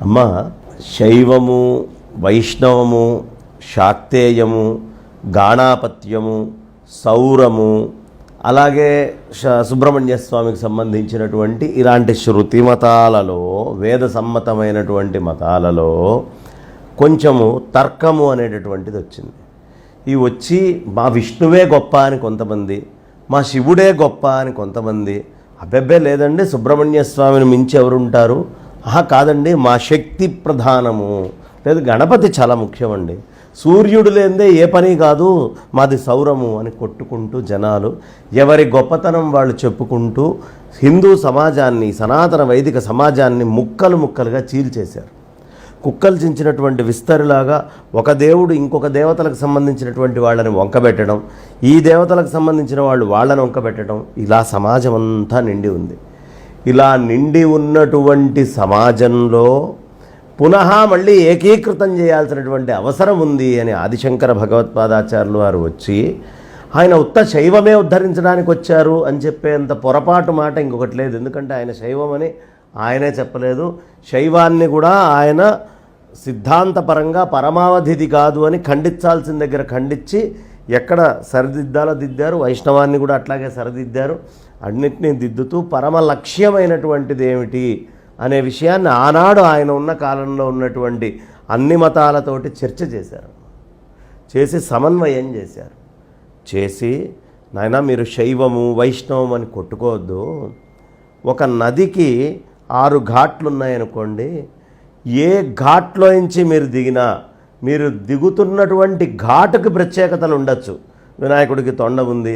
అమ్మ, శైవము, వైష్ణవము, శాక్తేయము, గాణాపత్యము, సౌరము, అలాగే సుబ్రహ్మణ్య స్వామికి సంబంధించినటువంటి ఇలాంటి శృతి మతాలలో, వేద సమ్మతమైనటువంటి మతాలలో కొంచెము తర్కము అనేటటువంటిది వచ్చింది. ఈ వచ్చి మా విష్ణువే గొప్ప అని కొంతమంది, మా శివుడే గొప్ప అని కొంతమంది, అబ్బెబ్బే లేదండి సుబ్రహ్మణ్య స్వామిని మించి ఎవరుంటారు, కాదండి మా శక్తి ప్రధానము, లేదు గణపతి చాలా ముఖ్యమండి, సూర్యుడు లేదే ఏ పని కాదు, మాది సౌరము అని కొట్టుకుంటూ జనాలు ఎవరి గొప్పతనం వాళ్ళు చెప్పుకుంటూ హిందూ సమాజాన్ని, సనాతన వైదిక సమాజాన్ని ముక్కలు ముక్కలుగా చీల్చేశారు. కుక్కలు చించినటువంటి విస్తరిలాగా ఒక దేవుడు ఇంకొక దేవతలకు సంబంధించినటువంటి వాళ్ళని వంకబెట్టడం, ఈ దేవతలకు సంబంధించిన వాళ్ళు వాళ్ళని వంకబెట్టడం, ఇలా సమాజం అంతా నిండి ఉంది. ఇలా నిండి ఉన్నటువంటి సమాజంలో పునః మళ్ళీ ఏకీకృతం చేయాల్సినటువంటి అవసరం ఉంది అని ఆదిశంకర భగవత్పాదాచార్యులు వారు వచ్చి ఆయన ఉత్త శైవమే ఉద్ధరించడానికి వచ్చారు అని చెప్పేంత పొరపాటు మాట ఇంకొకటి లేదు. ఎందుకంటే ఆయన శైవమని ఆయనే చెప్పలేదు, శైవాన్ని కూడా ఆయన సిద్ధాంతపరంగా పరమావధిది కాదు అని ఖండించాల్సిన దగ్గర ఖండించి ఎక్కడ సరిదిద్దాలో దిద్దారు, వైష్ణవాన్ని కూడా అట్లాగే సరిదిద్దారు. అన్నిటినీ దిద్దుతూ పరమ లక్ష్యమైనటువంటిది ఏమిటి అనే విషయాన్ని ఆనాడు ఆయన ఉన్న కాలంలో ఉన్నటువంటి అన్ని మతాలతోటి చర్చ చేశారు, చేసి సమన్వయం చేశారు. చేసి నాయనా మీరు శైవము వైష్ణవం అని కొట్టుకోవద్దు, ఒక నదికి 6 ఘాట్లు ఉన్నాయనుకోండి, ఏ ఘాట్లోంచి మీరు దిగినా మీరు దిగుతున్నటువంటి ఘాటుకి ప్రత్యేకతలు ఉండొచ్చు. వినాయకుడికి తొండ ఉంది,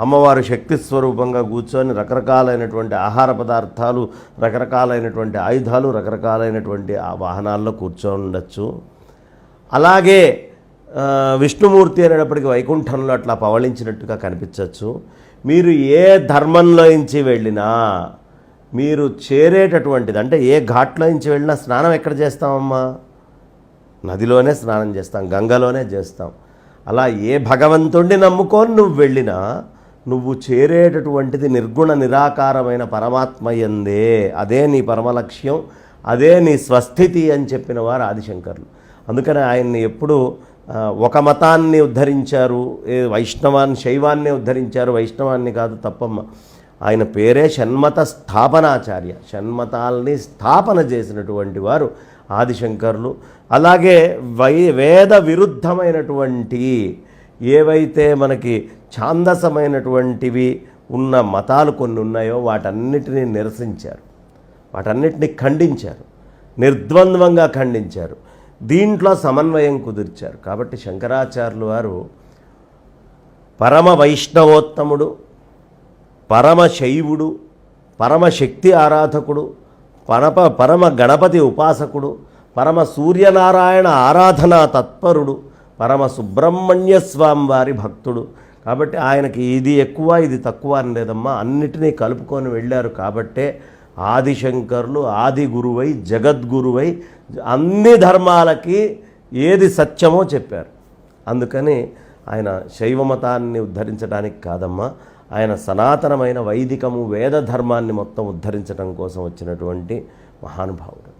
అమ్మవారు శక్తి స్వరూపంగా కూర్చొని రకరకాలైనటువంటి ఆహార పదార్థాలు, రకరకాలైనటువంటి ఆయుధాలు, రకరకాలైనటువంటి ఆ వాహనాల్లో కూర్చొని ఉండొచ్చు. అలాగే విష్ణుమూర్తి అనేటప్పటికీ వైకుంఠంలో అట్లా పవళించినట్టుగా కనిపించవచ్చు. మీరు ఏ ధర్మంలోంచి వెళ్ళినా మీరు చేరేటటువంటిది, అంటే ఏ ఘాట్లోంచి వెళ్ళినా స్నానం ఎక్కడ చేస్తామమ్మా? నదిలోనే స్నానం చేస్తాం, గంగలోనే చేస్తాం. అలా ఏ భగవంతుడిని నమ్ముకొని నువ్వు వెళ్ళినా నువ్వు చేరేటటువంటిది నిర్గుణ నిరాకారమైన పరమాత్మయందే, అదే నీ పరమలక్ష్యం, అదే నీ స్వస్థితి అని చెప్పిన వారు ఆదిశంకరులు. అందుకని ఆయన్ని ఎప్పుడు ఒక మతాన్ని ఉద్ధరించారు, వైష్ణవాన్ని శైవాన్ని ఉద్ధరించారు, వైష్ణవాన్ని కాదు తప్పమ్మ. ఆయన పేరే షణ్మత స్థాపనాచార్య, షణ్మతాల్ని స్థాపన చేసినటువంటి వారు ఆదిశంకరులు. అలాగే వేద విరుద్ధమైనటువంటి ఏవైతే మనకి ఛాందసమైనటువంటివి ఉన్న మతాలు కొన్ని ఉన్నాయో వాటన్నిటినీ నిరసించారు, వాటన్నిటినీ ఖండించారు, నిర్ద్వంద్వంగా ఖండించారు. దీంట్లో సమన్వయం కుదిర్చారు. కాబట్టి శంకరాచార్యులు వారు పరమ వైష్ణవోత్తముడు, పరమ శైవుడు, పరమశక్తి ఆరాధకుడు, పరమ గణపతి ఉపాసకుడు, పరమ సూర్యనారాయణ ఆరాధనా తత్పరుడు, పరమ సుబ్రహ్మణ్య స్వామి వారి భక్తుడు. కాబట్టి ఆయనకి ఇది ఎక్కువ ఇది తక్కువ అని లేదమ్మా, అన్నిటినీ కలుపుకొని వెళ్ళారు. కాబట్టే ఆదిశంకరులు ఆది గురువై జగద్గురువై అన్ని ధర్మాలకి ఏది సత్యమో చెప్పారు. అందుకని ఆయన శైవ మతాన్ని ఉద్ధరించడానికి కాదమ్మా, ఆయన సనాతనమైన వైదికము వేద ధర్మాన్ని మొత్తం ఉద్ధరించడం కోసం వచ్చినటువంటి మహానుభావుడు.